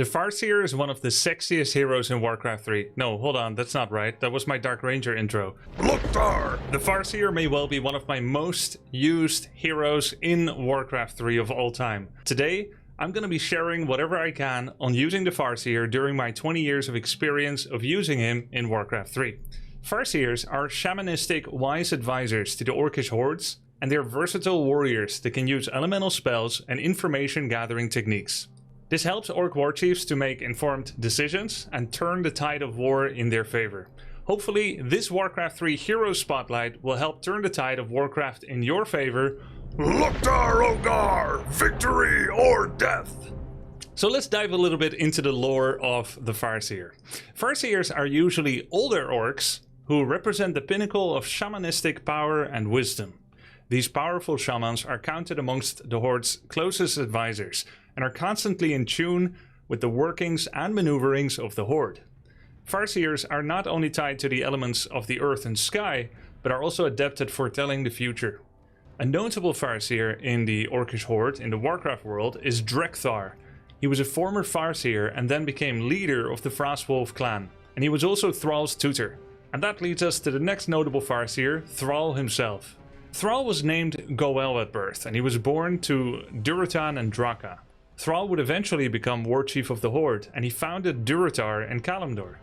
The Farseer is one of the sexiest heroes in Warcraft 3. No, hold on, that's not right. That was my Dark Ranger intro. Loktar! The Farseer may well be one of my most used heroes in Warcraft 3 of all time. Today, I'm gonna be sharing whatever I can on using the Farseer during my 20 years of experience of using him in Warcraft 3. Farseers are shamanistic wise advisors to the Orcish hordes, and they're versatile warriors that can use elemental spells and information gathering techniques. This helps Orc warchiefs to make informed decisions and turn the tide of war in their favor. Hopefully, this Warcraft 3 Hero Spotlight will help turn the tide of Warcraft in your favor. Loktar Ogar! Victory or death! So let's dive a little bit into the lore of the Farseer. Farseers are usually older orcs who represent the pinnacle of shamanistic power and wisdom. These powerful shamans are counted amongst the Horde's closest advisors and are constantly in tune with the workings and maneuverings of the Horde. Farseers are not only tied to the elements of the earth and sky, but are also adept at foretelling the future. A notable Farseer in the Orcish Horde in the Warcraft world is Drekthar. He was a former Farseer and then became leader of the Frostwolf clan, and he was also Thrall's tutor. And that leads us to the next notable Farseer, Thrall himself. Thrall was named Goel at birth, and he was born to Durotan and Draka. Thrall would eventually become War Chief of the Horde, and he founded Durotar and Kalimdor.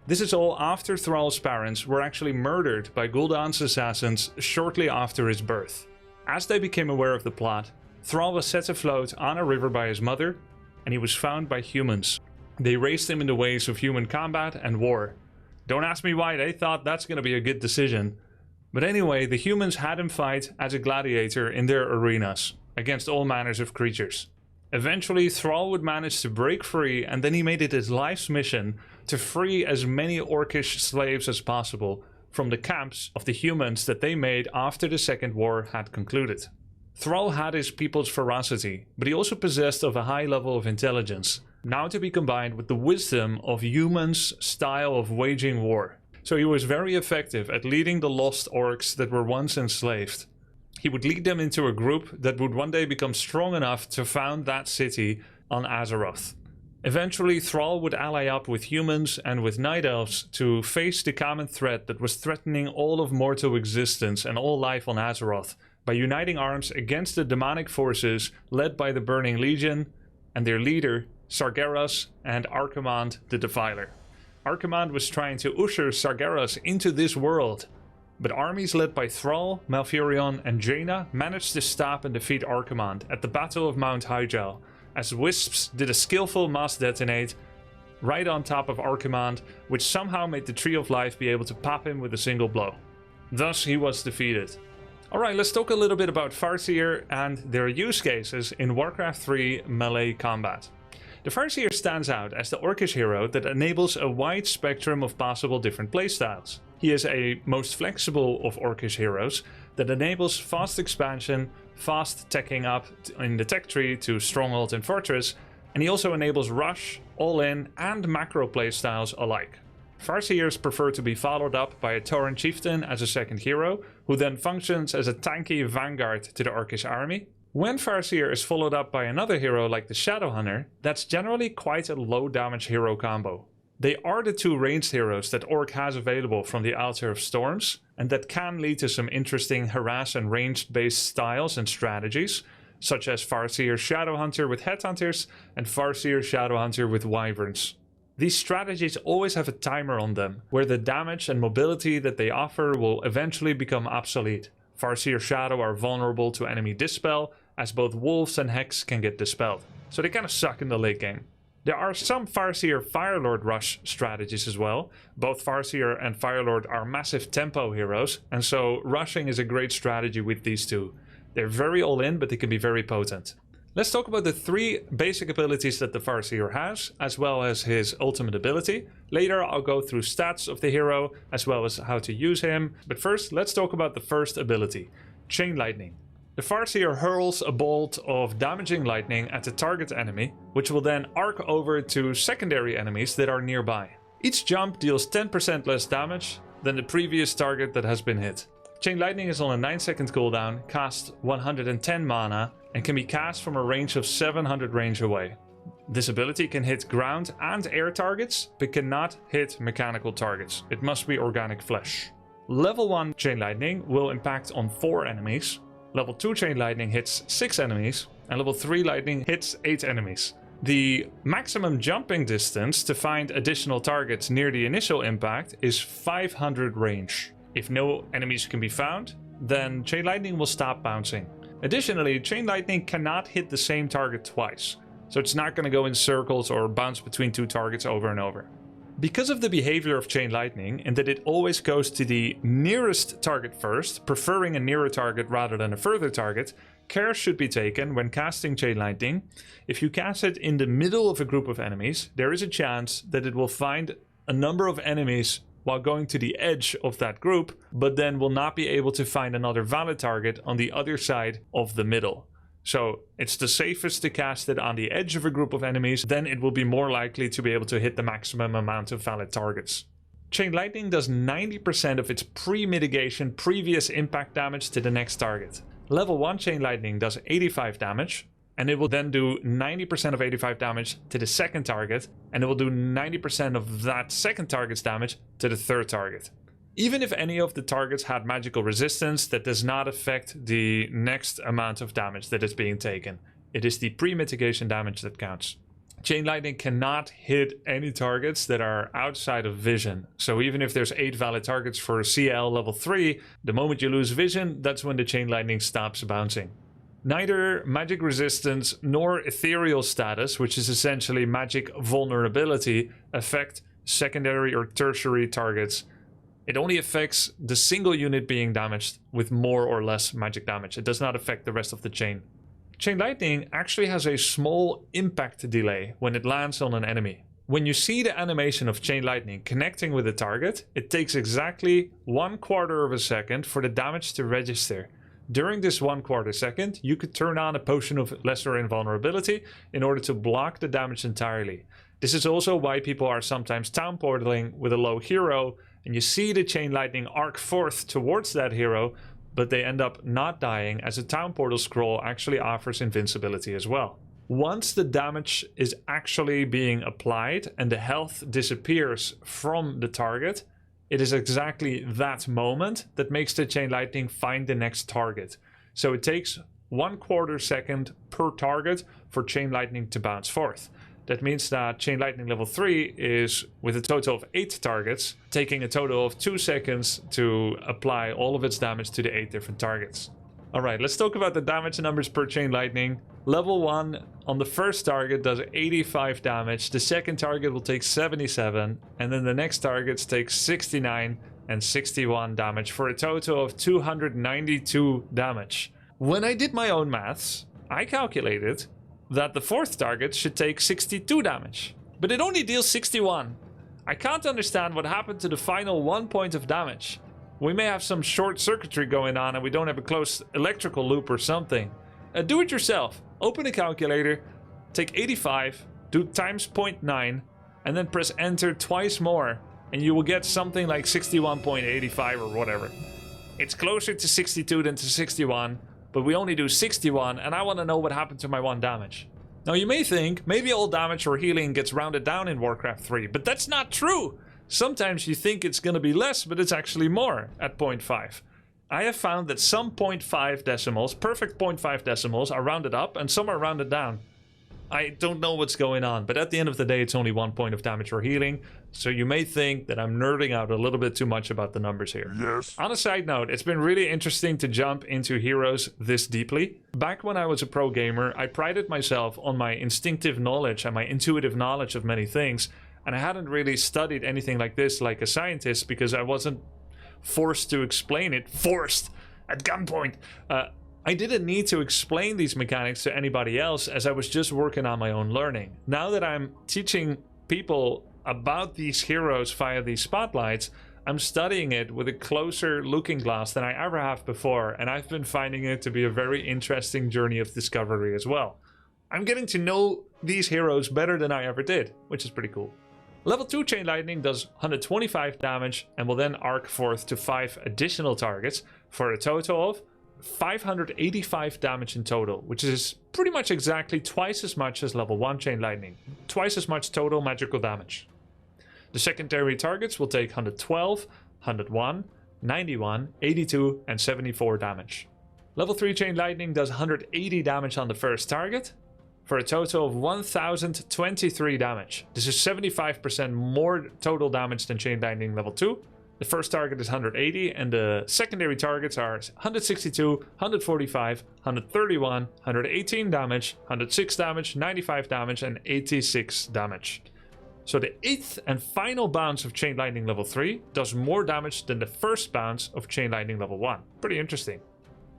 This is all after Thrall's parents were actually murdered by Gul'dan's assassins shortly after his birth. As they became aware of the plot, Thrall was set afloat on a river by his mother, and he was found by humans. They raised him in the ways of human combat and war. Don't ask me why they thought that's gonna be a good decision. But anyway, the humans had him fight as a gladiator in their arenas, against all manners of creatures. Eventually, Thrall would manage to break free, and then he made it his life's mission to free as many Orcish slaves as possible from the camps of the humans that they made after the Second War had concluded. Thrall had his people's ferocity, but he also possessed of a high level of intelligence, now to be combined with the wisdom of humans' style of waging war. So he was very effective at leading the lost orcs that were once enslaved. He would lead them into a group that would one day become strong enough to found that city on Azeroth. Eventually, Thrall would ally up with humans and with Night Elves to face the common threat that was threatening all of mortal existence and all life on Azeroth by uniting arms against the demonic forces led by the Burning Legion and their leader, Sargeras and Archimonde the Defiler. Archimonde was trying to usher Sargeras into this world, but armies led by Thrall, Malfurion and Jaina managed to stop and defeat Archimonde at the Battle of Mount Hyjal, as Wisps did a skillful mass detonate right on top of Archimonde, which somehow made the Tree of Life be able to pop him with a single blow. Thus he was defeated. Alright, let's talk a little bit about Farseer and their use cases in Warcraft 3 melee combat. The Farseer stands out as the Orcish hero that enables a wide spectrum of possible different playstyles. He is a most flexible of Orcish heroes that enables fast expansion, fast teching up in the tech tree to Stronghold and Fortress, and he also enables rush, all-in and macro playstyles alike. Farseers prefer to be followed up by a Tauren chieftain as a second hero, who then functions as a tanky vanguard to the Orcish army. When Farseer is followed up by another hero like the Shadowhunter, that's generally quite a low damage hero combo. They are the two ranged heroes that Orc has available from the Altar of Storms, and that can lead to some interesting harass and ranged based styles and strategies, such as Farseer Shadowhunter with Headhunters and Farseer Shadowhunter with Wyverns. These strategies always have a timer on them, where the damage and mobility that they offer will eventually become obsolete. Farseer Shadow are vulnerable to enemy dispel, as both wolves and hex can get dispelled, so they kind of suck in the late game. There are some Farseer Firelord rush strategies as well. Both Farseer and Firelord are massive tempo heroes, and so rushing is a great strategy with these two. They're very all-in, but they can be very potent. Let's talk about the three basic abilities that the Farseer has, as well as his ultimate ability. Later I'll go through stats of the hero, as well as how to use him. But first, let's talk about the first ability, Chain Lightning. The Farseer hurls a bolt of damaging lightning at the target enemy, which will then arc over to secondary enemies that are nearby. Each jump deals 10% less damage than the previous target that has been hit. Chain Lightning is on a 9-second cooldown, costs 110 mana, and can be cast from a range of 700 range away. This ability can hit ground and air targets, but cannot hit mechanical targets. It must be organic flesh. Level 1 Chain Lightning will impact on 4 enemies. Level 2 Chain Lightning hits 6 enemies. And level 3 Lightning hits 8 enemies. The maximum jumping distance to find additional targets near the initial impact is 500 range. If no enemies can be found, then Chain Lightning will stop bouncing. Additionally, Chain Lightning cannot hit the same target twice. So it's not going to go in circles or bounce between 2 targets over and over. Because of the behavior of Chain Lightning, and that it always goes to the nearest target first, preferring a nearer target rather than a further target, care should be taken when casting Chain Lightning. If you cast it in the middle of a group of enemies, there is a chance that it will find a number of enemies while going to the edge of that group, but then will not be able to find another valid target on the other side of the middle. So it's the safest to cast it on the edge of a group of enemies, then it will be more likely to be able to hit the maximum amount of valid targets. Chain Lightning does 90% of its pre-mitigation previous impact damage to the next target. Level 1 Chain Lightning does 85 damage, and it will then do 90% of 85 damage to the second target, and it will do 90% of that second target's damage to the third target. Even if any of the targets had magical resistance, that does not affect the next amount of damage that is being taken. It is the pre-mitigation damage that counts. Chain Lightning cannot hit any targets that are outside of vision. So even if there's 8 valid targets for CL level 3, the moment you lose vision, that's when the Chain Lightning stops bouncing. Neither magic resistance nor ethereal status, which is essentially magic vulnerability, affect secondary or tertiary targets. It only affects the single unit being damaged with more or less magic damage. It does not affect the rest of the chain. Chain Lightning actually has a small impact delay when it lands on an enemy. When you see the animation of Chain Lightning connecting with a target, it takes exactly 1/4 of a second for the damage to register. During this 1/4 second, you could turn on a potion of lesser invulnerability in order to block the damage entirely. This is also why people are sometimes town portaling with a low hero, and you see the Chain Lightning arc forth towards that hero, but they end up not dying, as a town portal scroll actually offers invincibility as well. Once the damage is actually being applied and the health disappears from the target, it is exactly that moment that makes the Chain Lightning find the next target. So it takes 1/4 second per target for Chain Lightning to bounce forth. That means that Chain Lightning level 3 is, with a total of 8 targets, taking a total of 2 seconds to apply all of its damage to the 8 different targets. Alright, let's talk about the damage numbers per Chain Lightning. Level 1 on the first target does 85 damage, the second target will take 77, and then the next targets take 69 and 61 damage for a total of 292 damage. When I did my own maths, I calculated that the fourth target should take 62 damage, but it only deals 61. I can't understand what happened to the final 1 point of damage. We may have some short circuitry going on and we don't have a close electrical loop or something. Do it yourself. Open a calculator, take 85, do times 0.9, and then press enter twice more, and you will get something like 61.85 or whatever. It's closer to 62 than to 61, but we only do 61, and I want to know what happened to my 1 damage. Now you may think, maybe all damage or healing gets rounded down in Warcraft 3, but that's not true! Sometimes you think it's going to be less, but it's actually more at 0.5. I have found that some 0.5 decimals, perfect 0.5 decimals, are rounded up, and some are rounded down. I don't know what's going on, but at the end of the day, it's only 1 point of damage or healing, so you may think that I'm nerding out a little bit too much about the numbers here. Yes. On a side note, it's been really interesting to jump into heroes this deeply. Back when I was a pro gamer, I prided myself on my instinctive knowledge and my intuitive knowledge of many things, and I hadn't really studied anything like this like a scientist because I wasn't forced to explain it. Forced! At gunpoint! I didn't need to explain these mechanics to anybody else as I was just working on my own learning. Now that I'm teaching people about these heroes via these spotlights, I'm studying it with a closer looking glass than I ever have before, and I've been finding it to be a very interesting journey of discovery as well. I'm getting to know these heroes better than I ever did, which is pretty cool. Level 2 Chain Lightning does 125 damage and will then arc forth to 5 additional targets for a total of 585 damage in total, which is pretty much exactly twice as much as level 1 Chain Lightning. Twice as much total magical damage. The secondary targets will take 112, 101, 91, 82 and 74 damage. Level 3 Chain Lightning does 180 damage on the first target, for a total of 1023 damage. This is 75% more total damage than Chain Lightning level 2. The first target is 180 and the secondary targets are 162, 145, 131, 118 damage, 106 damage, 95 damage and 86 damage. So the 8th and final bounce of Chain Lightning level 3 does more damage than the first bounce of Chain Lightning level 1. Pretty interesting.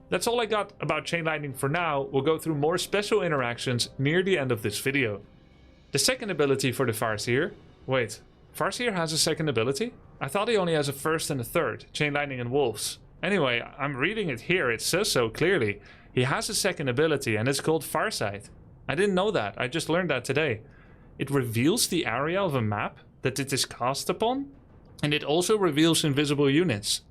That's all I got about Chain Lightning for now. We'll go through more special interactions near the end of this video. The second ability for the Farseer... Wait, Farseer has a second ability? I thought he only has a first and a third, Chain Lightning and Wolves. Anyway, I'm reading it here, it says so clearly. He has a second ability and it's called Farsight. I didn't know that, I just learned that today. It reveals the area of a map that it is cast upon, and it also reveals invisible units.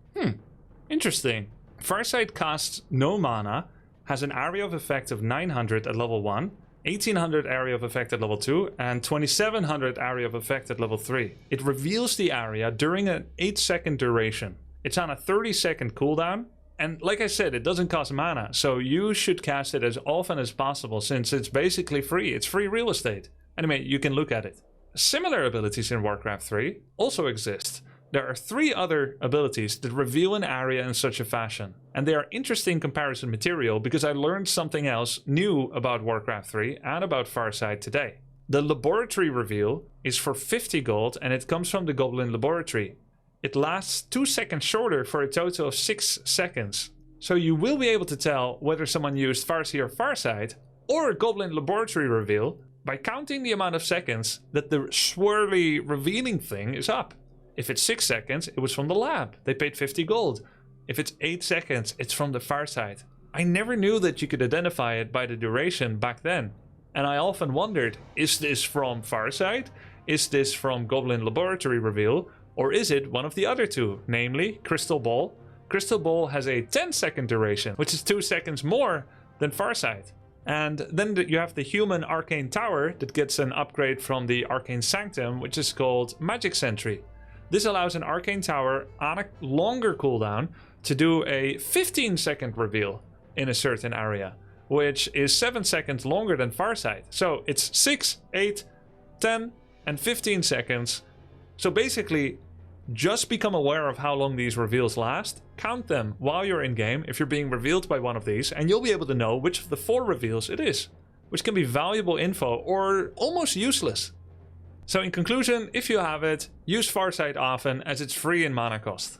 Interesting. Farsight casts no mana, has an area of effect of 900 at level 1, 1800 area of effect at level 2, and 2700 area of effect at level 3. It reveals the area during an 8-second duration. It's on a 30-second cooldown, and like I said, it doesn't cost mana, so you should cast it as often as possible since it's basically free. It's free real estate. Anyway, you can look at it. Similar abilities in Warcraft 3 also exist. There are 3 other abilities that reveal an area in such a fashion, and they are interesting comparison material because I learned something else new about Warcraft 3 and about Farsight today. The laboratory reveal is for 50 gold and it comes from the Goblin Laboratory. It lasts 2 seconds shorter for a total of 6 seconds. So you will be able to tell whether someone used Farseer or Farsight or a Goblin Laboratory reveal by counting the amount of seconds that the swirly revealing thing is up. If it's 6 seconds, it was from the lab. They paid 50 gold. If it's 8 seconds, it's from the Farsight. I never knew that you could identify it by the duration back then. And I often wondered, is this from Farsight? Is this from Goblin Laboratory Reveal? Or is it one of the other two, namely Crystal Ball? Crystal Ball has a 10-second duration, which is 2 seconds more than Farsight. And then you have the human Arcane Tower that gets an upgrade from the Arcane Sanctum, which is called Magic Sentry. This allows an Arcane Tower on a longer cooldown to do a 15-second reveal in a certain area, which is 7 seconds longer than Farsight. So it's 6, 8, 10, and 15 seconds. So basically, just become aware of how long these reveals last, count them while you're in game if you're being revealed by one of these, and you'll be able to know which of the 4 reveals it is, which can be valuable info or almost useless. So in conclusion, if you have it, use Farsight often as it's free in mana cost.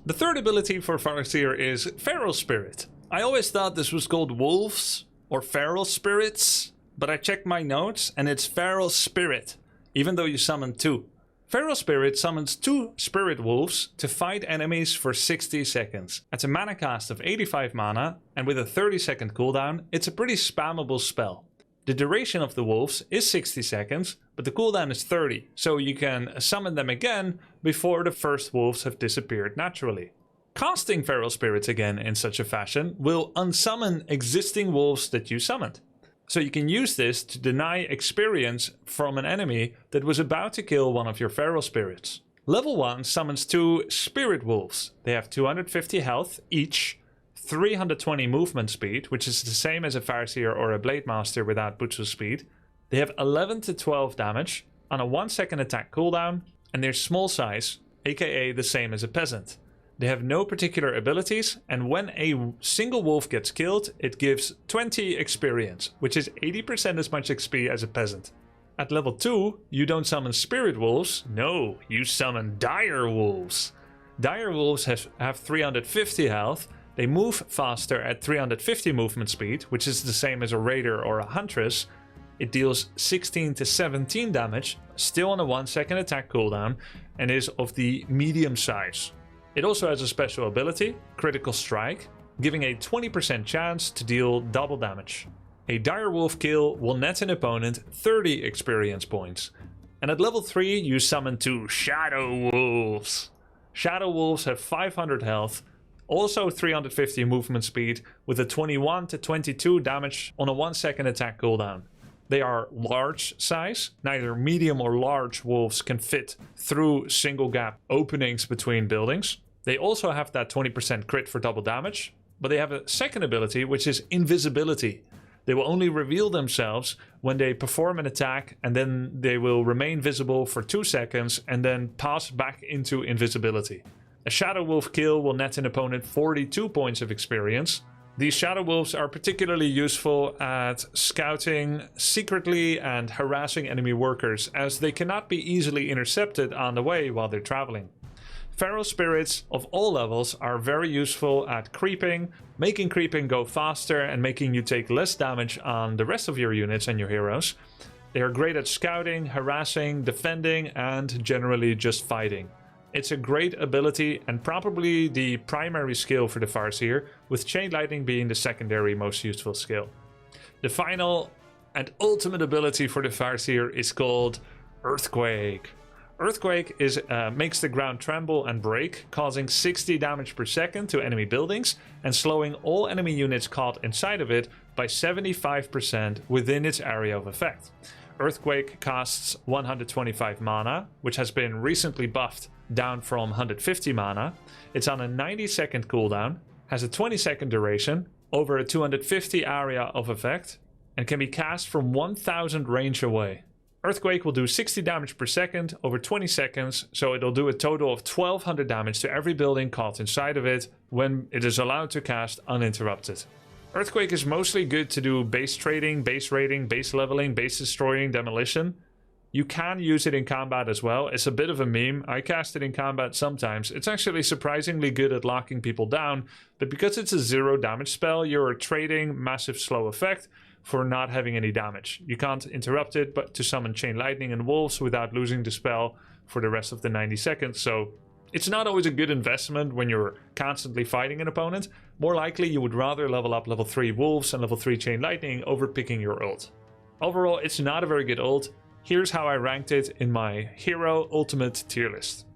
The third ability for Farseer is Feral Spirit. I always thought this was called Wolves or Feral Spirits, but I checked my notes and it's Feral Spirit, even though you summon 2. Feral Spirit summons 2 Spirit Wolves to fight enemies for 60 seconds. At a mana cost of 85 mana and with a 30-second cooldown, it's a pretty spammable spell. The duration of the wolves is 60 seconds, but the cooldown is 30, so you can summon them again before the first wolves have disappeared naturally. Casting Feral Spirits again in such a fashion will unsummon existing wolves that you summoned. So you can use this to deny experience from an enemy that was about to kill one of your Feral Spirits. Level 1 summons 2 Spirit Wolves. They have 250 health each, 320 movement speed, which is the same as a Farseer or a Blade Master without Butsu speed. They have 11 to 12 damage on a 1-second attack cooldown, and they're small size, aka the same as a Peasant. They have no particular abilities, and when a single wolf gets killed, it gives 20 experience, which is 80% as much XP as a Peasant. At level 2, you don't summon Spirit Wolves, no, you summon Dire Wolves. Dire Wolves have 350 health. They move faster at 350 movement speed, which is the same as a Raider or a Huntress. It deals 16 to 17 damage, still on a 1-second attack cooldown, and is of the medium size. It also has a special ability, Critical Strike, giving a 20% chance to deal double damage. A Direwolf kill will net an opponent 30 experience points. And at level 3 you summon 2 Shadow Wolves. Shadow Wolves have 500 health, Also 350 movement speed with a 21 to 22 damage on a 1-second attack cooldown. They are large size. Neither medium or large wolves can fit through single gap openings between buildings. They also have that 20% crit for double damage, but they have a second ability, which is invisibility. They will only reveal themselves when they perform an attack, and then they will remain visible for 2 seconds and then pass back into invisibility. A Shadow Wolf kill will net an opponent 42 points of experience. These Shadow Wolves are particularly useful at scouting secretly and harassing enemy workers, as they cannot be easily intercepted on the way while they're traveling. Feral Spirits of all levels are very useful at creeping, making creeping go faster and making you take less damage on the rest of your units and your heroes. They are great at scouting, harassing, defending, and generally just fighting. It's a great ability and probably the primary skill for the Farseer, with Chain Lightning being the secondary most useful skill. The final and ultimate ability for the Farseer is called Earthquake. Earthquake makes the ground tremble and break, causing 60 damage per second to enemy buildings and slowing all enemy units caught inside of it by 75% within its area of effect. Earthquake costs 125 mana, which has been recently buffed down from 150 mana. It's on a 90-second cooldown, has a 20-second duration, over a 250 area of effect, and can be cast from 1000 range away. Earthquake will do 60 damage per second over 20 seconds, so it'll do a total of 1200 damage to every building caught inside of it when it is allowed to cast uninterrupted. Earthquake is mostly good to do base trading, base raiding, base leveling, base destroying, demolition. You can use it in combat as well. It's a bit of a meme. I cast it in combat sometimes. It's actually surprisingly good at locking people down, but because it's a 0 damage spell, you're trading massive slow effect for not having any damage. You can't interrupt it but to summon Chain Lightning and Wolves without losing the spell for the rest of the 90 seconds, so it's not always a good investment when you're constantly fighting an opponent. More likely you would rather level up level 3 Wolves and level 3 Chain Lightning over picking your ult. Overall, it's not a very good ult. Here's how I ranked it in my Hero Ultimate tier list.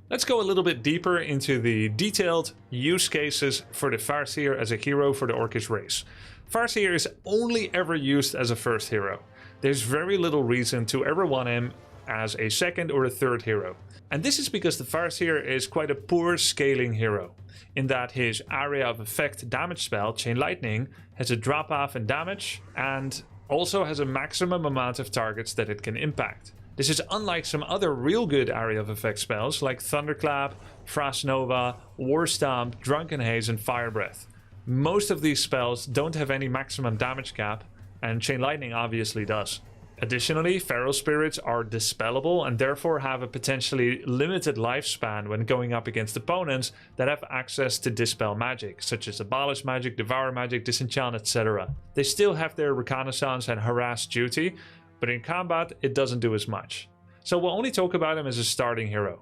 Let's go a little bit deeper into the detailed use cases for the Farseer as a hero for the Orcish race. Farseer is only ever used as a first hero. There's very little reason to ever want him as a second or a third hero. And this is because the Farseer is quite a poor scaling hero, in that his area of effect damage spell, Chain Lightning, has a drop off in damage and also has a maximum amount of targets that it can impact. This is unlike some other real good area of effect spells like Thunderclap, Frost Nova, War Stomp, Drunken Haze and Fire Breath. Most of these spells don't have any maximum damage cap, and Chain Lightning obviously does. Additionally, Feral Spirits are dispellable and therefore have a potentially limited lifespan when going up against opponents that have access to dispel magic, such as Abolish Magic, Devour Magic, Disenchant, etc. They still have their Reconnaissance and Harass duty, but in combat it doesn't do as much. So we'll only talk about him as a starting hero.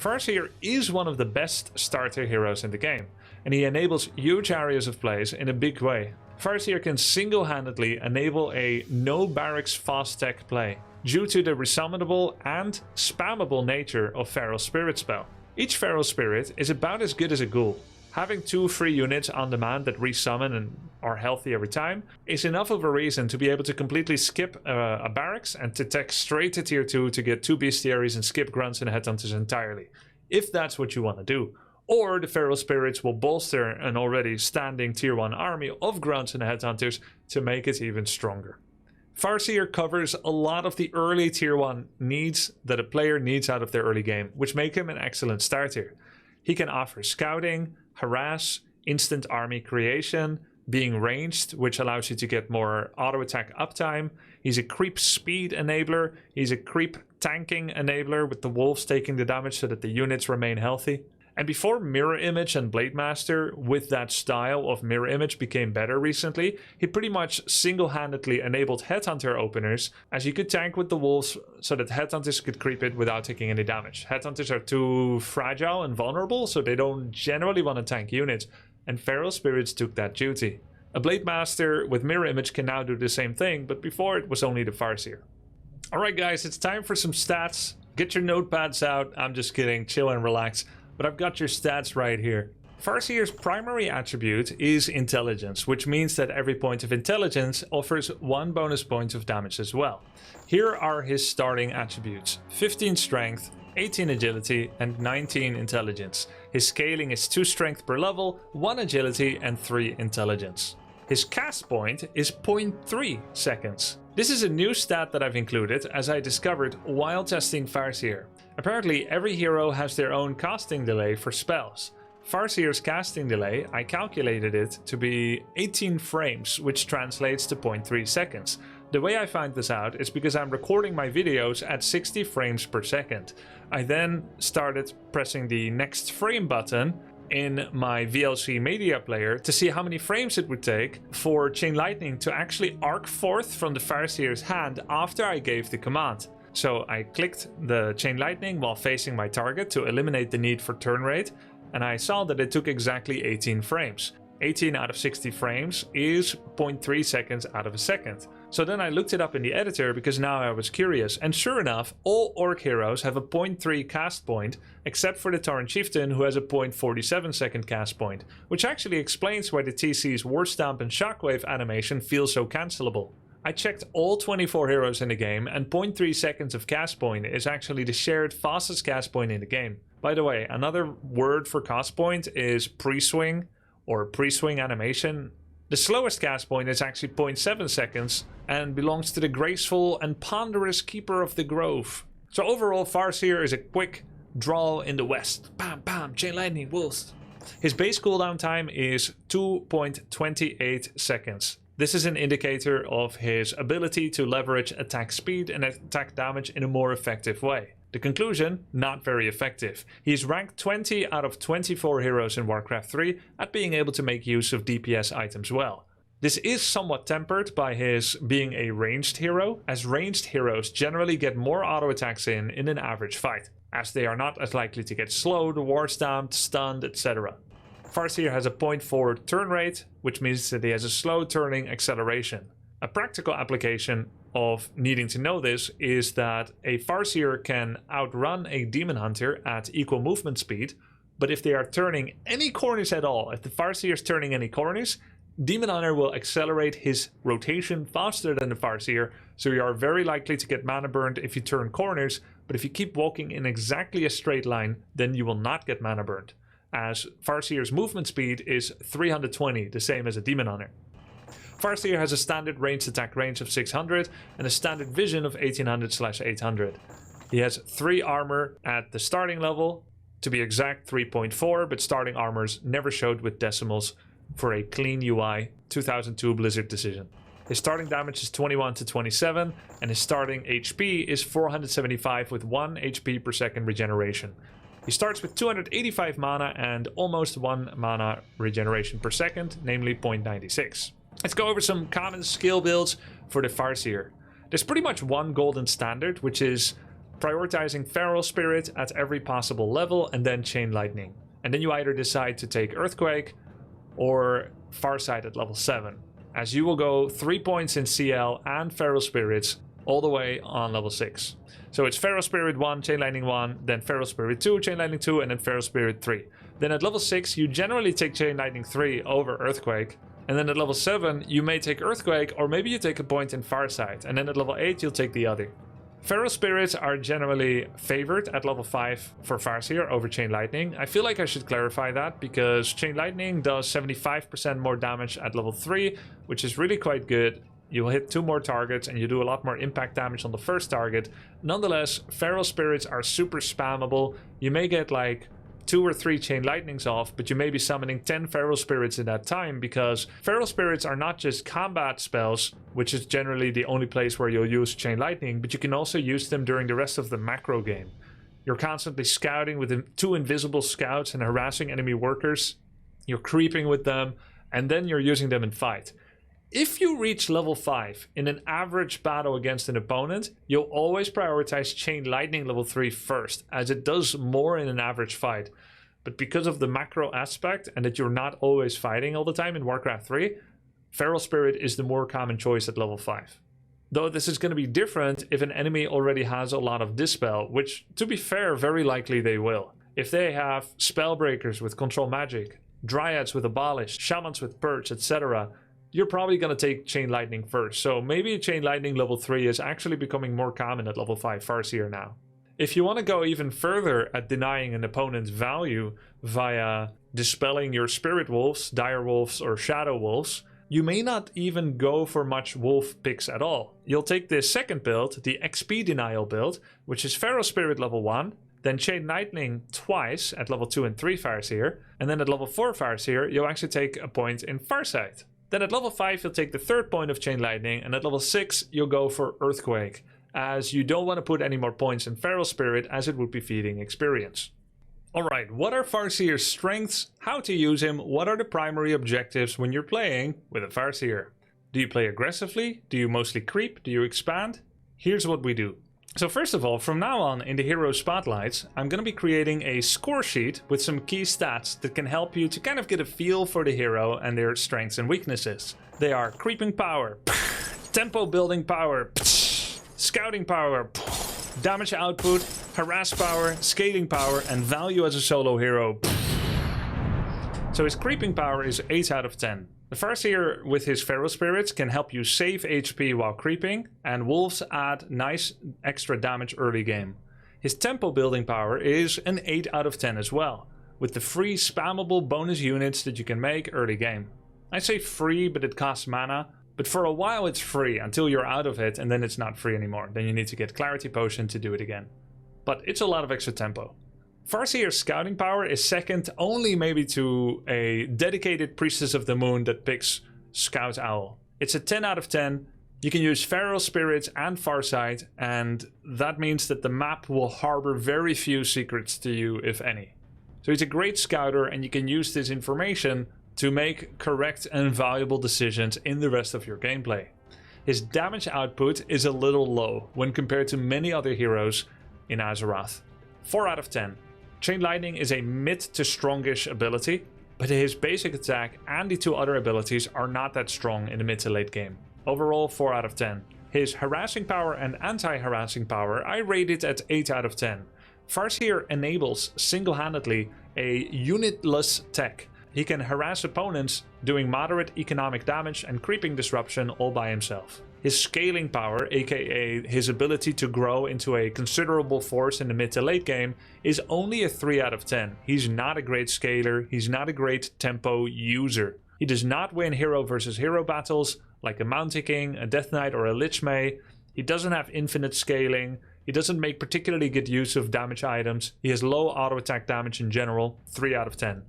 Farseer is one of the best starter heroes in the game, and he enables huge areas of plays in a big way. Farseer can single-handedly enable a no barracks fast tech play due to the resummonable and spammable nature of Feral Spirit spell. Each Feral Spirit is about as good as a ghoul. Having 2 free units on demand that resummon and are healthy every time is enough of a reason to be able to completely skip a barracks and to tech straight to tier 2 to get 2 bestiaries and skip grunts and headhunters entirely, if that's what you want to do. Or the Feral Spirits will bolster an already standing tier 1 army of grunts and headhunters to make it even stronger. Farseer covers a lot of the early tier 1 needs that a player needs out of their early game, which make him an excellent starter. He can offer scouting, harass, instant army creation, being ranged, which allows you to get more auto attack uptime. He's a creep speed enabler. He's a creep tanking enabler, with the wolves taking the damage so that the units remain healthy. And before Mirror Image and Blade Master, with that style of Mirror Image, became better recently, he pretty much single-handedly enabled Headhunter openers, as you could tank with the wolves so that Headhunters could creep it without taking any damage. Headhunters are too fragile and vulnerable, so they don't generally want to tank units, and Feral Spirits took that duty. A Blade Master with Mirror Image can now do the same thing, but before it was only the Farseer. Alright guys, it's time for some stats. Get your notepads out. I'm just kidding, chill and relax. But I've got your stats right here. Farseer's primary attribute is intelligence, which means that every point of intelligence offers 1 bonus point of damage as well. Here are his starting attributes: 15 strength, 18 agility, and 19 intelligence. His scaling is 2 strength per level, 1 agility, and 3 intelligence. His cast point is 0.3 seconds. This is a new stat that I've included as I discovered while testing Farseer. Apparently every hero has their own casting delay for spells. Farseer's casting delay, I calculated it to be 18 frames, which translates to 0.3 seconds. The way I found this out is because I'm recording my videos at 60 frames per second. I then started pressing the next frame button in my VLC media player to see how many frames it would take for Chain Lightning to actually arc forth from the Farseer's hand after I gave the command. So I clicked the Chain Lightning while facing my target to eliminate the need for turn rate, and I saw that it took exactly 18 frames. 18 out of 60 frames is 0.3 seconds out of a second. So then I looked it up in the editor because now I was curious, and sure enough, all Orc heroes have a 0.3 cast point, except for the Tauren Chieftain, who has a 0.47 second cast point, which actually explains why the TC's War Stamp and Shockwave animation feel so cancelable. I checked all 24 heroes in the game, and 0.3 seconds of cast point is actually the shared fastest cast point in the game. By the way, another word for cast point is pre-swing or pre-swing animation. The slowest cast point is actually 0.7 seconds and belongs to the graceful and ponderous Keeper of the Grove. So overall, Farseer is a quick draw in the west. Bam, bam, Chain Lightning, wolves. His base cooldown time is 2.28 seconds. This is an indicator of his ability to leverage attack speed and attack damage in a more effective way. The conclusion, not very effective. He's ranked 20 out of 24 heroes in Warcraft 3 at being able to make use of DPS items well. This is somewhat tempered by his being a ranged hero, as ranged heroes generally get more auto attacks in an average fight, as they are not as likely to get slowed, war stamped, stunned, etc. Farseer has a 0.4 turn rate, which means that he has a slow turning acceleration. A practical application of needing to know this is that a Farseer can outrun a Demon Hunter at equal movement speed, but if they are turning any corners at all, if the Farseer is turning any corners, Demon Hunter will accelerate his rotation faster than the Farseer, so you are very likely to get mana burned if you turn corners, but if you keep walking in exactly a straight line, then you will not get mana burned, as Farseer's movement speed is 320, the same as a Demon Hunter. Farseer has a standard ranged attack range of 600 and a standard vision of 1800/800. He has 3 armor at the starting level, to be exact 3.4, but starting armors never showed with decimals for a clean UI 2002 Blizzard decision. His starting damage is 21 to 27 and his starting HP is 475 with 1 HP per second regeneration. He starts with 285 mana and almost 1 mana regeneration per second, namely 0.96. Let's go over some common skill builds for the Farseer. There's pretty much one golden standard, which is prioritizing Feral Spirit at every possible level and then Chain Lightning. And then you either decide to take Earthquake or Farsight at level 7, as you will go 3 points in CL and Feral Spirits all the way on level 6. So it's Feral Spirit 1, Chain Lightning 1, then Feral Spirit 2, Chain Lightning 2, and then Feral Spirit 3. Then at level 6, you generally take Chain Lightning 3 over Earthquake. And then at level 7, you may take Earthquake, or maybe you take a point in Farsight. And then at level 8, you'll take the other. Feral Spirits are generally favored at level 5 for Farseer over Chain Lightning. I feel like I should clarify that, because Chain Lightning does 75% more damage at level 3, which is really quite good. You'll hit 2 more targets and you do a lot more impact damage on the first target. Nonetheless, Feral Spirits are super spammable. You may get like 2 or 3 Chain Lightnings off, but you may be summoning 10 Feral Spirits in that time, because Feral Spirits are not just combat spells, which is generally the only place where you'll use Chain Lightning, but you can also use them during the rest of the macro game. You're constantly scouting with 2 invisible scouts and harassing enemy workers. You're creeping with them, and then you're using them in fight. If you reach level 5 in an average battle against an opponent, you'll always prioritize Chain Lightning level 3 first, as it does more in an average fight. But because of the macro aspect and that you're not always fighting all the time in Warcraft 3, Feral Spirit is the more common choice at level 5. Though this is going to be different if an enemy already has a lot of Dispel, which, to be fair, very likely they will. If they have Spellbreakers with Control Magic, dryads with abolish, shamans with purge, etc., you're probably going to take Chain Lightning first. So maybe Chain Lightning level 3 is actually becoming more common at level 5 Farseer now. If you want to go even further at denying an opponent's value via dispelling your Spirit Wolves, Dire Wolves, or Shadow Wolves, you may not even go for much wolf picks at all. You'll take this second build, the XP Denial build, which is Feral Spirit level 1, then Chain Lightning twice at level 2 and 3 Farseer, and then at level 4 Farseer, you'll actually take a point in Farsight. Then at level 5, you'll take the third point of Chain Lightning, and at level 6, you'll go for Earthquake, as you don't want to put any more points in Feral Spirit, as it would be feeding experience. Alright, what are Farseer's strengths, how to use him, what are the primary objectives when you're playing with a Farseer? Do you play aggressively? Do you mostly creep? Do you expand? Here's what we do. So first of all, from now on in the Hero Spotlights, I'm going to be creating a score sheet with some key stats that can help you to kind of get a feel for the hero and their strengths and weaknesses. They are creeping power, tempo building power, scouting power, damage output, harass power, scaling power, and value as a solo hero. So his creeping power is 8 out of 10. The Farseer with his Feral Spirits can help you save HP while creeping, and Wolves add nice extra damage early game. His tempo building power is an 8 out of 10 as well, with the free spammable bonus units that you can make early game. I say free, but it costs mana, but for a while it's free until you're out of it, and then it's not free anymore. Then you need to get Clarity Potion to do it again. But it's a lot of extra tempo. Farseer's scouting power is second only maybe to a dedicated Priestess of the Moon that picks Scout Owl. It's a 10 out of 10. You can use Feral Spirits and Farsight, and that means that the map will harbor very few secrets to you, if any. So he's a great scouter, and you can use this information to make correct and valuable decisions in the rest of your gameplay. His damage output is a little low when compared to many other heroes in Azeroth. 4 out of 10. Chain Lightning is a mid to strongish ability, but his basic attack and the two other abilities are not that strong in the mid to late game. Overall, 4 out of 10. His harassing power and anti-harassing power I rated at 8 out of 10. Farseer enables single-handedly a unitless tech. He can harass opponents doing moderate economic damage and creeping disruption all by himself. His scaling power, aka his ability to grow into a considerable force in the mid to late game, is only a 3 out of 10. He's not a great scaler, he's not a great tempo user. He does not win hero versus hero battles like a Mountain King, a Death Knight, or a Lich May. He doesn't have infinite scaling. He doesn't make particularly good use of damage items. He has low auto attack damage in general, 3 out of 10.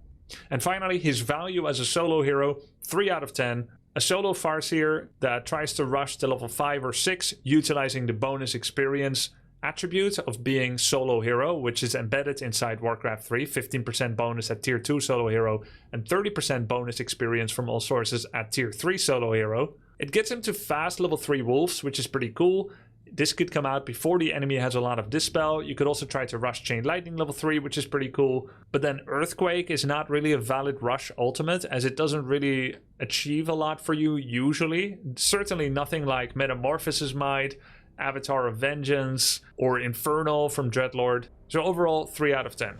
And finally, his value as a solo hero, 3 out of 10. A solo Farseer that tries to rush to level 5 or 6 utilizing the bonus experience attribute of being solo hero, which is embedded inside Warcraft 3, 15% bonus at tier 2 solo hero and 30% bonus experience from all sources at tier 3 solo hero. It gets him to fast level 3 wolves, which is pretty cool. This could come out before the enemy has a lot of Dispel. You could also try to rush Chain Lightning level 3, which is pretty cool. But then Earthquake is not really a valid rush ultimate, as it doesn't really achieve a lot for you usually. Certainly nothing like Metamorphosis Might, Avatar of Vengeance, or Infernal from Dreadlord. So overall, 3 out of 10.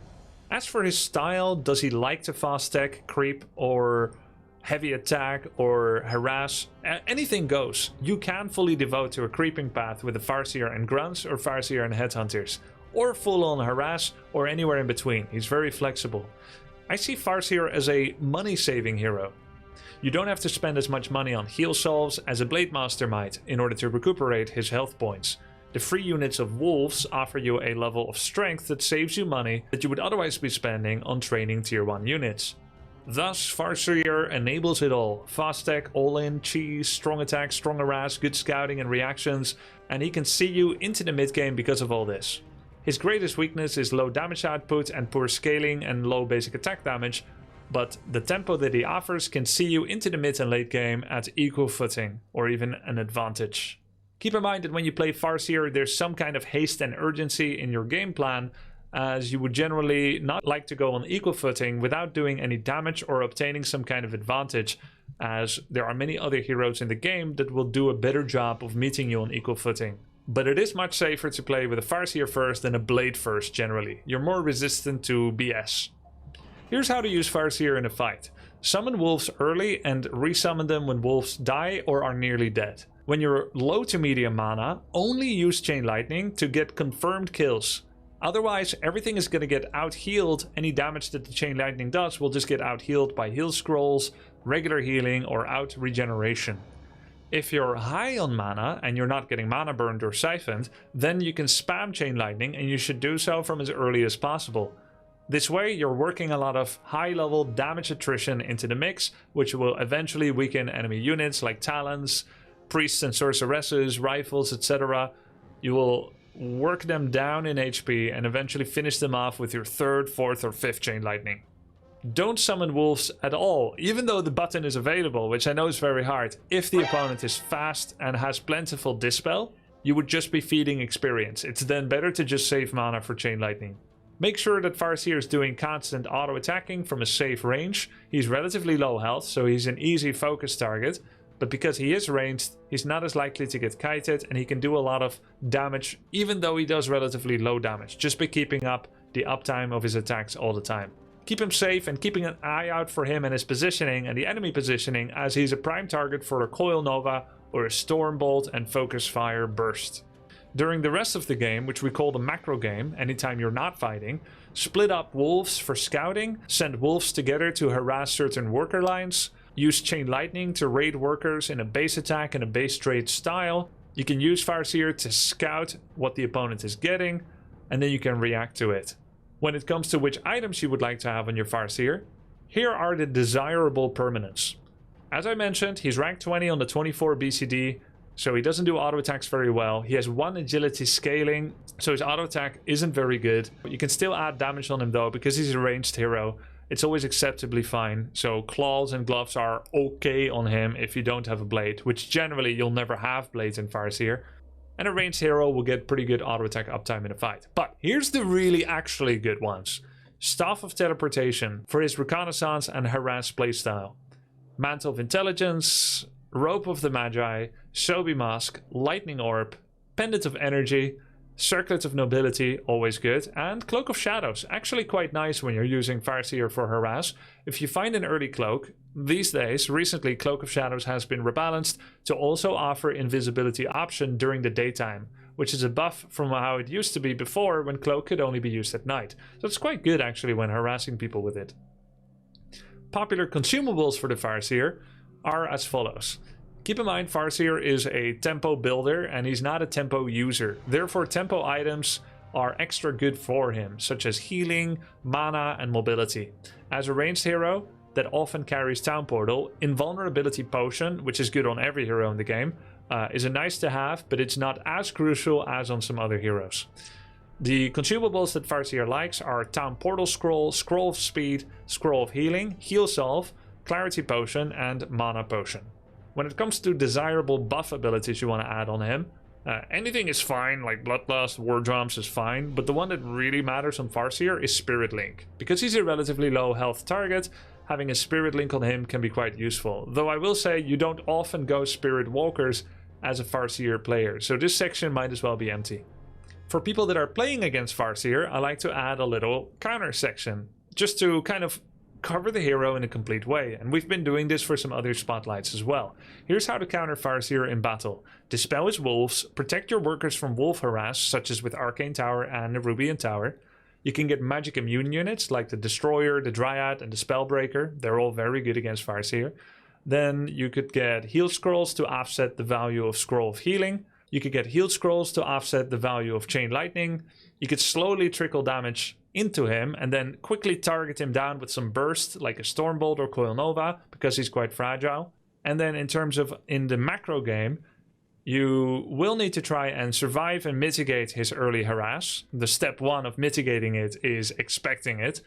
As for his style, does he like to fast tech, creep, or heavy attack or harass? Anything goes. You can fully devote to a creeping path with the Farseer and Grunts or Farseer and Headhunters, or full on harass, or anywhere in between. He's very flexible. I see Farseer as a money saving hero. You don't have to spend as much money on heal solves as a Blade Master might in order to recuperate his health points. The free units of Wolves offer you a level of strength that saves you money that you would otherwise be spending on training tier 1 units. Thus, Farseer enables it all. Fast tech, all-in, cheese, strong attack, strong harass, good scouting and reactions, and he can see you into the mid-game because of all this. His greatest weakness is low damage output and poor scaling and low basic attack damage, but the tempo that he offers can see you into the mid and late game at equal footing, or even an advantage. Keep in mind that when you play Farseer, there's some kind of haste and urgency in your game plan, as you would generally not like to go on equal footing without doing any damage or obtaining some kind of advantage, as there are many other heroes in the game that will do a better job of meeting you on equal footing. But it is much safer to play with a Farseer first than a Blade first generally. You're more resistant to BS. Here's how to use Farseer in a fight. Summon wolves early and resummon them when wolves die or are nearly dead. When you're low to medium mana, only use Chain Lightning to get confirmed kills. Otherwise, everything is going to get out-healed. Any damage that the Chain Lightning does will just get out-healed by heal scrolls, regular healing, or out-regeneration. If you're high on mana and you're not getting mana burned or siphoned, then you can spam Chain Lightning, and you should do so from as early as possible. This way, you're working a lot of high-level damage attrition into the mix, which will eventually weaken enemy units like Talons, Priests and Sorceresses, Rifles, etc. You will work them down in HP and eventually finish them off with your 3rd, 4th, or 5th Chain Lightning. Don't summon wolves at all, even though the button is available, which I know is very hard. If the opponent is fast and has plentiful Dispel, you would just be feeding experience. It's then better to just save mana for Chain Lightning. Make sure that Farseer is doing constant auto-attacking from a safe range. He's relatively low health, so he's an easy focus target. But because he is ranged, he's not as likely to get kited, and he can do a lot of damage, even though he does relatively low damage, just by keeping up the uptime of his attacks all the time. Keep him safe and keeping an eye out for him and his positioning and the enemy positioning, as he's a prime target for a Coil Nova or a Stormbolt and Focus Fire burst. During the rest of the game, which we call the macro game, anytime you're not fighting, split up wolves for scouting, send wolves together to harass certain worker lines, use Chain Lightning to raid workers in a base attack and a base trade style. You can use Farseer to scout what the opponent is getting, and then you can react to it. When it comes to which items you would like to have on your Farseer, here are the desirable permanents. As I mentioned, he's rank 20 on the 24 BCD, so he doesn't do auto attacks very well. He has 1 agility scaling, so his auto attack isn't very good. You can still add damage on him though, because he's a ranged hero. It's always acceptably fine, so claws and gloves are okay on him if you don't have a blade, which generally you'll never have blades in Farseer. And a ranged hero will get pretty good auto attack uptime in a fight. But here's the really actually good ones. Staff of Teleportation for his reconnaissance and harass playstyle. Mantle of Intelligence, Robe of the Magi, Sobi Mask, Lightning Orb, Pendant of Energy, Circlet of Nobility, always good, and Cloak of Shadows, actually quite nice when you're using Farseer for harass. If you find an early cloak, these days, recently Cloak of Shadows has been rebalanced to also offer invisibility option during the daytime, which is a buff from how it used to be before when cloak could only be used at night. So it's quite good actually when harassing people with it. Popular consumables for the Farseer are as follows. Keep in mind, Farseer is a tempo builder and he's not a tempo user. Therefore, tempo items are extra good for him, such as healing, mana, and mobility. As a ranged hero that often carries Town Portal, Invulnerability Potion, which is good on every hero in the game, is a nice to have, but it's not as crucial as on some other heroes. The consumables that Farseer likes are Town Portal Scroll, Scroll of Speed, Scroll of Healing, Heal Salve, Clarity Potion, and Mana Potion. When it comes to desirable buff abilities you want to add on him, anything is fine, like Bloodlust, War Drums is fine, but the one that really matters on Farseer is Spirit Link. Because he's a relatively low health target, having a Spirit Link on him can be quite useful. Though I will say you don't often go Spirit Walkers as a Farseer player, so this section might as well be empty. For people that are playing against Farseer, I like to add a little counter section, just to kind of cover the hero in a complete way, and we've been doing this for some other spotlights as well. Here's how to counter Farseer in battle. Dispel his wolves, protect your workers from wolf harass, such as with Arcane Tower and the Rubian Tower. You can get magic immune units like the Destroyer, the Dryad, and the Spellbreaker. They're all very good against Farseer. Then you could get heal scrolls to offset the value of Scroll of Healing. You could get heal scrolls to offset the value of Chain Lightning. You could slowly trickle damage into him and then quickly target him down with some burst like a Stormbolt or Coil Nova because he's quite fragile. And then in terms of in the macro game, you will need to try and survive and mitigate his early harass. The step 1 of mitigating it is expecting it.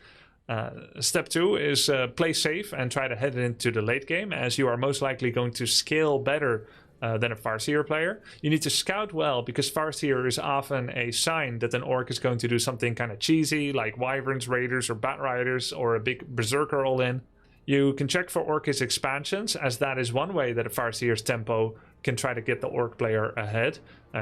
Step 2 is play safe and try to head into the late game, as you are most likely going to scale better than a Farseer player. You need to scout well, because Farseer is often a sign that an orc is going to do something kind of cheesy, like Wyverns, Raiders, or Bat Riders, or a big Berserker all-in. You can check for Orc's expansions, as that is one way that a Farseer's tempo can try to get the orc player ahead.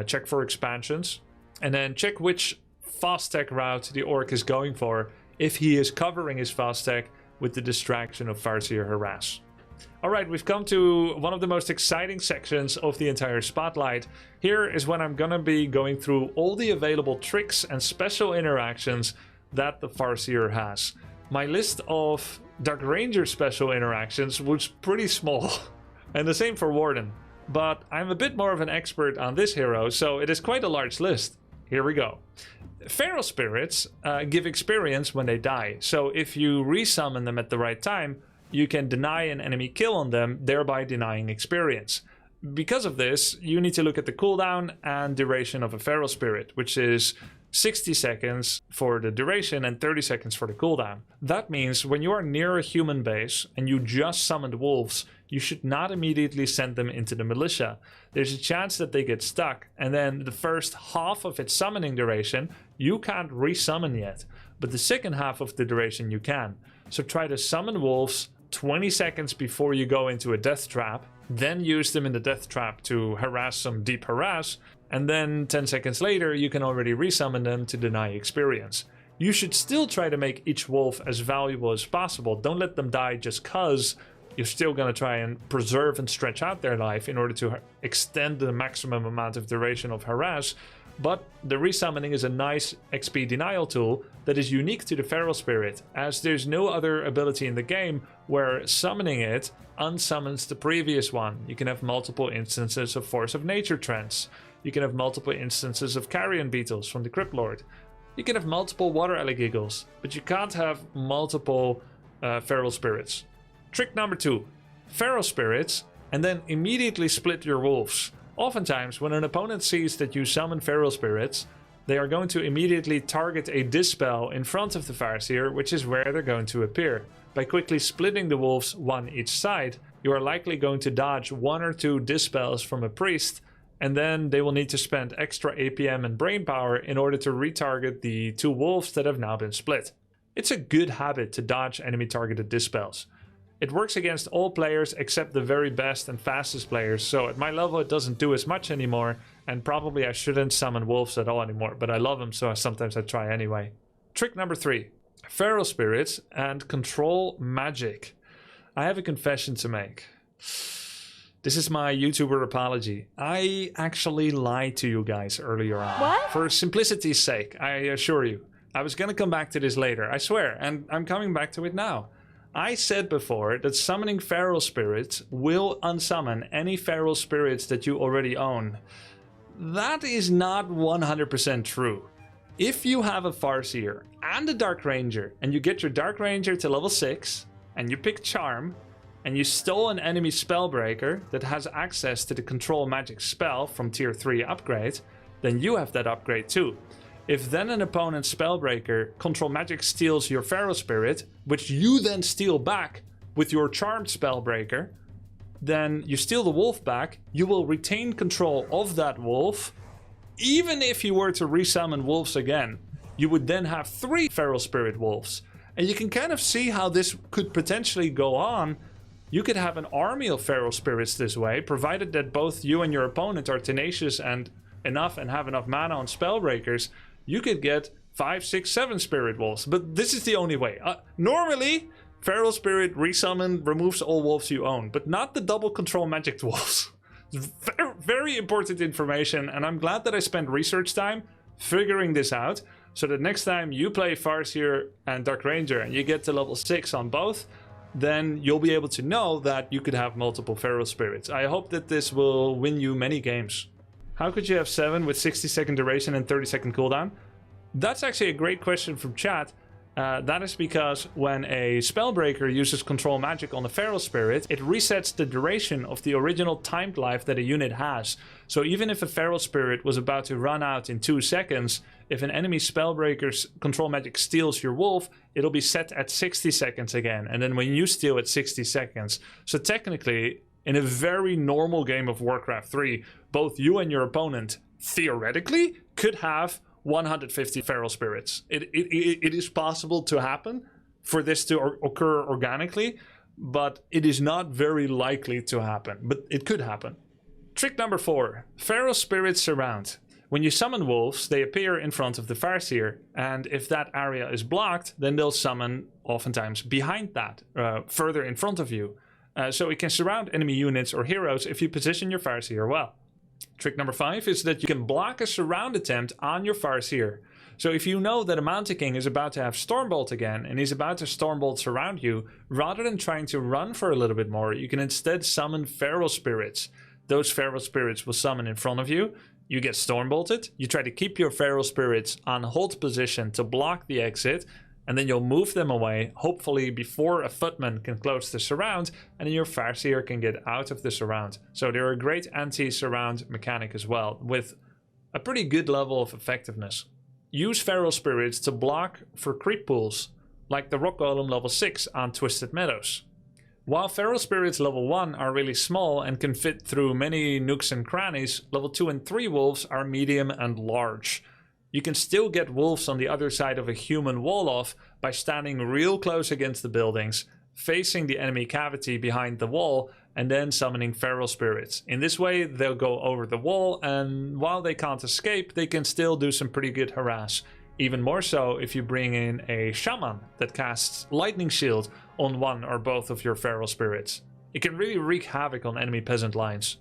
Check for expansions, and then check which fast tech route the orc is going for if he is covering his fast tech with the distraction of Farseer Harass. Alright, we've come to one of the most exciting sections of the entire spotlight. Here is when I'm gonna be going through all the available tricks and special interactions that the Farseer has. My list of Dark Ranger special interactions was pretty small, and the same for Warden. But I'm a bit more of an expert on this hero, so it is quite a large list. Here we go. Feral spirits give experience when they die, so if you resummon them at the right time, you can deny an enemy kill on them, thereby denying experience. Because of this, you need to look at the cooldown and duration of a feral spirit, which is 60 seconds for the duration and 30 seconds for the cooldown. That means when you are near a human base and you just summoned wolves, you should not immediately send them into the militia. There's a chance that they get stuck, and then the first half of its summoning duration, you can't resummon yet, but the second half of the duration you can. So try to summon wolves 20 seconds before you go into a death trap, then use them in the death trap to harass some deep harass, and then 10 seconds later you can already resummon them to deny experience. You should still try to make each wolf as valuable as possible. Don't let them die just cause. You're still going to try and preserve and stretch out their life in order to extend the maximum amount of duration of harass. But the resummoning is a nice XP denial tool that is unique to the Feral Spirit, as there's no other ability in the game where summoning it unsummons the previous one. You can have multiple instances of Force of Nature Trance. You can have multiple instances of Carrion Beetles from the Crypt Lord. You can have multiple Water Alligiggles, but you can't have multiple Feral Spirits. Trick number 2. Feral Spirits, and then immediately split your wolves. Oftentimes, when an opponent sees that you summon Feral Spirits, they are going to immediately target a Dispel in front of the Farseer, which is where they're going to appear. By quickly splitting the wolves one each side, you are likely going to dodge 1 or 2 Dispels from a Priest, and then they will need to spend extra APM and brain power in order to retarget the 2 wolves that have now been split. It's a good habit to dodge enemy targeted Dispels. It works against all players except the very best and fastest players, so at my level it doesn't do as much anymore, and probably I shouldn't summon wolves at all anymore, but I love them, so sometimes I try anyway. Trick number 3. Feral Spirits and Control Magic. I have a confession to make. This is my YouTuber apology. I actually lied to you guys earlier on. What? For simplicity's sake, I assure you. I was gonna come back to this later, I swear, and I'm coming back to it now. I said before that summoning Feral Spirits will unsummon any Feral Spirits that you already own. That is not 100% true. If you have a Farseer and a Dark Ranger, and you get your Dark Ranger to level 6, and you pick Charm, and you stole an enemy Spellbreaker that has access to the Control Magic spell from Tier 3 upgrade, then you have that upgrade too. If then an opponent's Spellbreaker Control Magic steals your Feral Spirit, which you then steal back with your Charmed Spellbreaker, then you steal the wolf back, you will retain control of that wolf. Even if you were to resummon wolves again, you would then have 3 Feral Spirit wolves. And you can kind of see how this could potentially go on. You could have an army of Feral Spirits this way, provided that both you and your opponent are tenacious and have enough mana on Spellbreakers. You could get 5, 6, 7 Spirit Wolves, but this is the only way. Normally, Feral Spirit resummon removes all wolves you own, but not the double Control Magic wolves. Very, very important information, and I'm glad that I spent research time figuring this out, so that next time you play Farseer and Dark Ranger and you get to level 6 on both, then you'll be able to know that you could have multiple Feral Spirits. I hope that this will win you many games. How could you have 7 with 60-second duration and 30-second cooldown? That's actually a great question from chat. That is because when a Spellbreaker uses Control Magic on a Feral Spirit, it resets the duration of the original timed life that a unit has. So even if a Feral Spirit was about to run out in 2 seconds, if an enemy Spellbreaker's Control Magic steals your wolf, it'll be set at 60 seconds again, and then when you steal at 60 seconds. So technically, in a very normal game of Warcraft 3, both you and your opponent, theoretically, could have 150 Feral Spirits. It is possible to happen for this to occur organically, but it is not very likely to happen, but it could happen. Trick number 4, Feral Spirit Surround. When you summon wolves, they appear in front of the Farseer, and if that area is blocked, then they'll summon oftentimes behind that, further in front of you. So it can surround enemy units or heroes if you position your Farseer well. Trick number 5 is that you can block a surround attempt on your Farseer. So if you know that a Mountain King is about to have Stormbolt again and he's about to Stormbolt surround you, rather than trying to run for a little bit more, you can instead summon Feral Spirits. Those Feral Spirits will summon in front of you. You get Stormbolted, you try to keep your Feral Spirits on hold position to block the exit, and then you'll move them away, hopefully before a footman can close the surround, and then your Farseer can get out of the surround. So they're a great anti-surround mechanic as well, with a pretty good level of effectiveness. Use Feral Spirits to block for creep pools, like the Rock Golem level 6 on Twisted Meadows. While Feral Spirits level 1 are really small and can fit through many nooks and crannies, level 2 and 3 wolves are medium and large. You can still get wolves on the other side of a human wall off by standing real close against the buildings, facing the enemy cavity behind the wall, and then summoning Feral Spirits. In this way, they'll go over the wall, and while they can't escape, they can still do some pretty good harass. Even more so if you bring in a Shaman that casts Lightning Shield on one or both of your Feral Spirits. It can really wreak havoc on enemy peasant lines.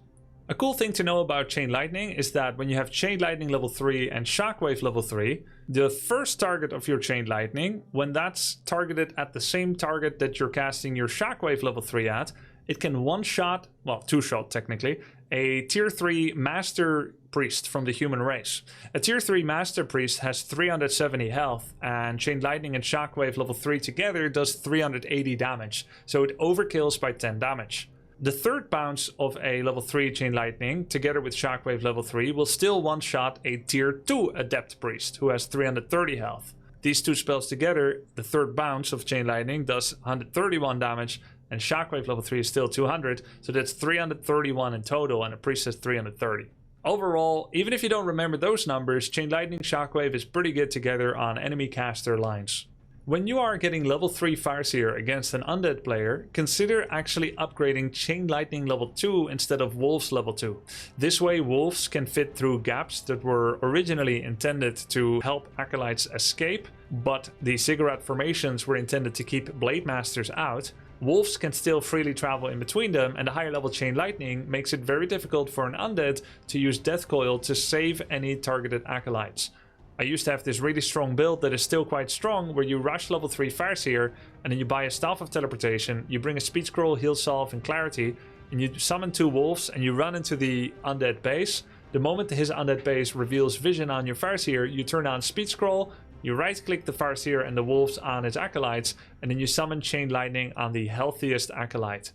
A cool thing to know about Chain Lightning is that when you have Chain Lightning level 3 and Shockwave level 3, the first target of your Chain Lightning, when that's targeted at the same target that you're casting your Shockwave level 3 at, it can one-shot, well, two-shot technically, a tier 3 Master Priest from the human race. A tier 3 Master Priest has 370 health, and Chain Lightning and Shockwave level 3 together does 380 damage, so it overkills by 10 damage. The third bounce of a level 3 Chain Lightning, together with Shockwave level 3, will still one-shot a tier 2 Adept Priest, who has 330 health. These two spells together, the third bounce of Chain Lightning does 131 damage, and Shockwave level 3 is still 200, so that's 331 in total, and a Priest has 330. Overall, even if you don't remember those numbers, Chain Lightning Shockwave is pretty good together on enemy caster lines. When you are getting level 3 Farseer against an undead player, consider actually upgrading Chain Lightning level 2 instead of Wolves level 2. This way Wolves can fit through gaps that were originally intended to help Acolytes escape, but the Ziggurat formations were intended to keep Blade Masters out. Wolves can still freely travel in between them, and the higher level Chain Lightning makes it very difficult for an undead to use Death Coil to save any targeted Acolytes. I used to have this really strong build that is still quite strong, where you rush level 3 Farseer, and then you buy a Staff of Teleportation, you bring a Speed Scroll, Heal Salve, and Clarity, and you summon 2 wolves, and you run into the undead base. The moment his undead base reveals vision on your Farseer, you turn on Speed Scroll, you right-click the Farseer and the wolves on his Acolytes, and then you summon Chain Lightning on the healthiest Acolyte.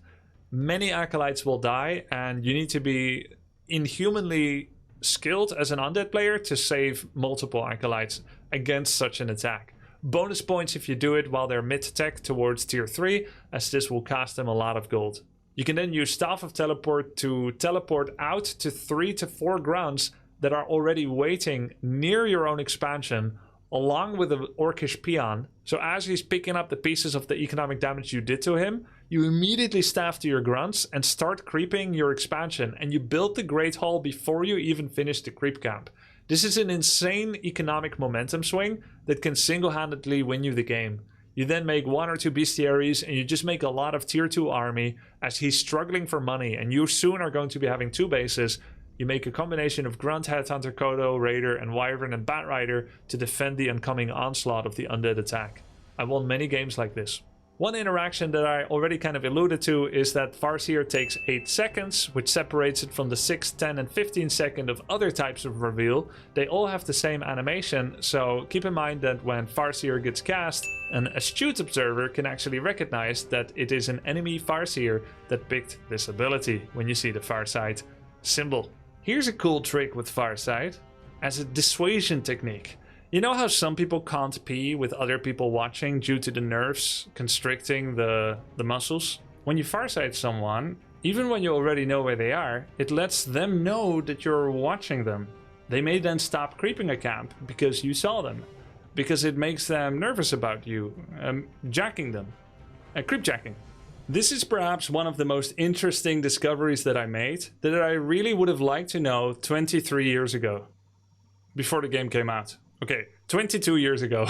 Many Acolytes will die, and you need to be inhumanly skilled as an undead player to save multiple Acolytes against such an attack. Bonus points if you do it while they're mid-tech towards tier 3, as this will cost them a lot of gold. You can then use Staff of Teleport to teleport out to 3 to 4 grounds that are already waiting near your own expansion, along with the Orcish Peon. So as he's picking up the pieces of the economic damage you did to him, you immediately staff to your grunts and start creeping your expansion, and you build the Great Hall before you even finish the creep camp. This is an insane economic momentum swing that can single-handedly win you the game. You then make 1 or 2 bestiaries, and you just make a lot of tier 2 army as he's struggling for money, and you soon are going to be having 2 bases. You make a combination of Grunt, Headhunter, Kodo, Raider, and Wyvern and Batrider to defend the oncoming onslaught of the undead attack. I won many games like this. One interaction that I already kind of alluded to is that Farseer takes 8 seconds, which separates it from the 6, 10, and 15 second of other types of reveal. They all have the same animation, so keep in mind that when Farseer gets cast, an astute observer can actually recognize that it is an enemy Farseer that picked this ability when you see the Farsight symbol. Here's a cool trick with Farsight as a dissuasion technique. You know how some people can't pee with other people watching due to the nerves constricting the muscles? When you Farsight someone, even when you already know where they are, it lets them know that you're watching them. They may then stop creeping a camp because you saw them, because it makes them nervous about you, jacking them, creep jacking. This is perhaps one of the most interesting discoveries that I made that I really would have liked to know 23 years ago. before the game came out. Okay, 22 years ago.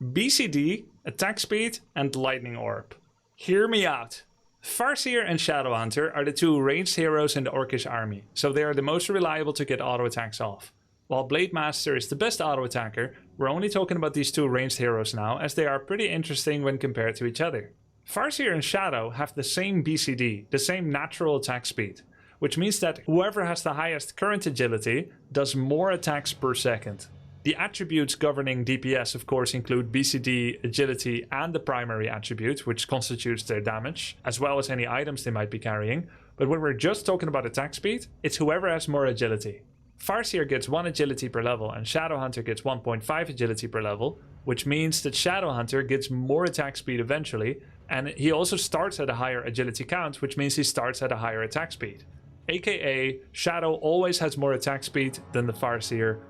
BCD, attack speed, and lightning orb. Hear me out. Farseer and Shadowhunter are the two ranged heroes in the Orcish army, so they are the most reliable to get auto attacks off. While Blade Master is the best auto attacker, we're only talking about these two ranged heroes now, as they are pretty interesting when compared to each other. Farseer and Shadow have the same BCD, the same natural attack speed, which means that whoever has the highest current agility does more attacks per second. The attributes governing DPS of course include BCD, agility, and the primary attribute, which constitutes their damage, as well as any items they might be carrying, but when we're just talking about attack speed, it's whoever has more agility. Farseer gets 1 agility per level and Shadowhunter gets 1.5 agility per level, which means that Shadowhunter gets more attack speed eventually, and he also starts at a higher agility count, which means he starts at a higher attack speed. AKA, Shadow always has more attack speed than the Farseer,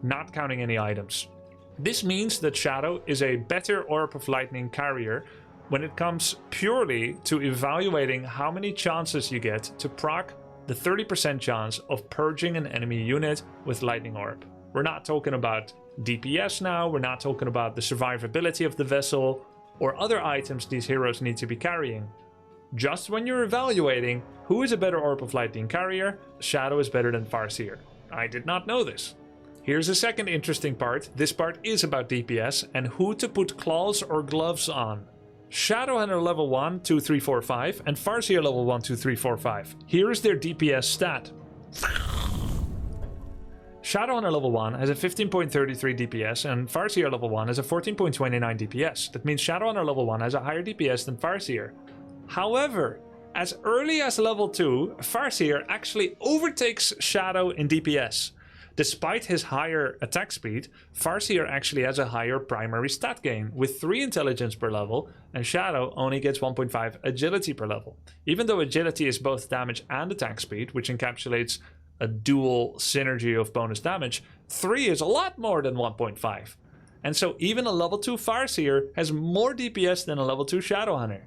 not counting any items. This means that Shadow is a better Orb of Lightning carrier when it comes purely to evaluating how many chances you get to proc the 30% chance of purging an enemy unit with Lightning Orb. We're not talking about DPS now, we're not talking about the survivability of the vessel or other items these heroes need to be carrying. Just when you're evaluating who is a better Orb of Lightning carrier, Shadow is better than Farseer. I did not know this. Here's a second interesting part. This part is about DPS and who to put claws or gloves on. Shadowhunter level 1, 2, 3, 4, 5 and Farseer level 1, 2, 3, 4, 5. Here is their DPS stat. Shadowhunter level 1 has a 15.33 DPS and Farseer level 1 has a 14.29 DPS. That means Shadowhunter level 1 has a higher DPS than Farseer. However, as early as level 2, Farseer actually overtakes Shadow in DPS. Despite his higher attack speed, Farseer actually has a higher primary stat gain with 3 intelligence per level, and Shadow only gets 1.5 agility per level. Even though agility is both damage and attack speed, which encapsulates a dual synergy of bonus damage, 3 is a lot more than 1.5. And so even a level 2 Farseer has more DPS than a level 2 Shadowhunter.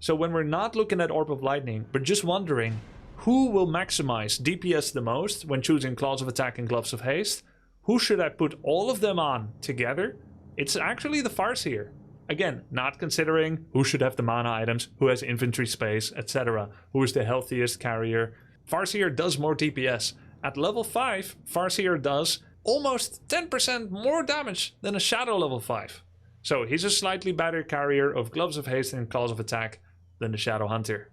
So when we're not looking at Orb of Lightning, but just wondering who will maximize DPS the most when choosing Claws of Attack and Gloves of Haste, who should I put all of them on together? It's actually the Farseer. Again, not considering who should have the mana items, who has inventory space, etc. Who is the healthiest carrier. Farseer does more DPS. At level 5, Farseer does almost 10% more damage than a Shadow level 5. So he's a slightly better carrier of Gloves of Haste and Claws of Attack than the Shadowhunter.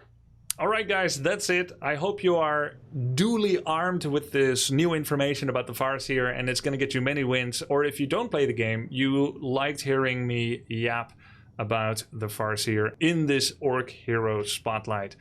Alright guys, that's it. I hope you are duly armed with this new information about the Farseer and it's going to get you many wins. Or if you don't play the game, you liked hearing me yap about the Farseer in this Orc Hero Spotlight.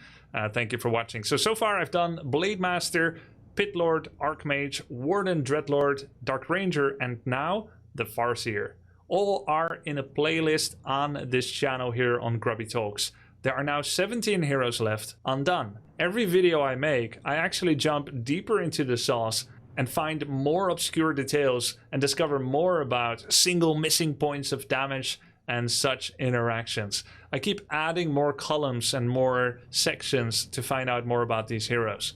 Thank you for watching. So far I've done Blade Master, Pit Lord, Archmage, Warden, Dreadlord, Dark Ranger, and now the Farseer. All are in a playlist on this channel here on Grubby Talks. There are now 17 heroes left, undone. Every video I make, I actually jump deeper into the sauce and find more obscure details and discover more about single missing points of damage and such interactions. I keep adding more columns and more sections to find out more about these heroes.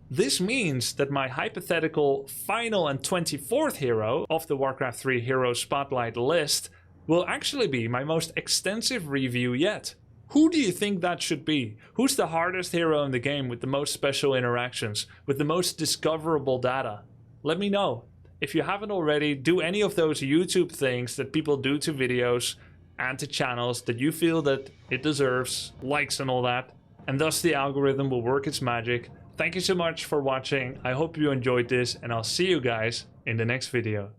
This means that my hypothetical final and 24th hero of the Warcraft 3 Hero Spotlight list will actually be my most extensive review yet. Who do you think that should be? Who's the hardest hero in the game with the most special interactions, with the most discoverable data? Let me know. If you haven't already, do any of those YouTube things that people do to videos and to channels that you feel that it deserves, likes and all that, and thus the algorithm will work its magic. Thank you so much for watching. I hope you enjoyed this and I'll see you guys in the next video.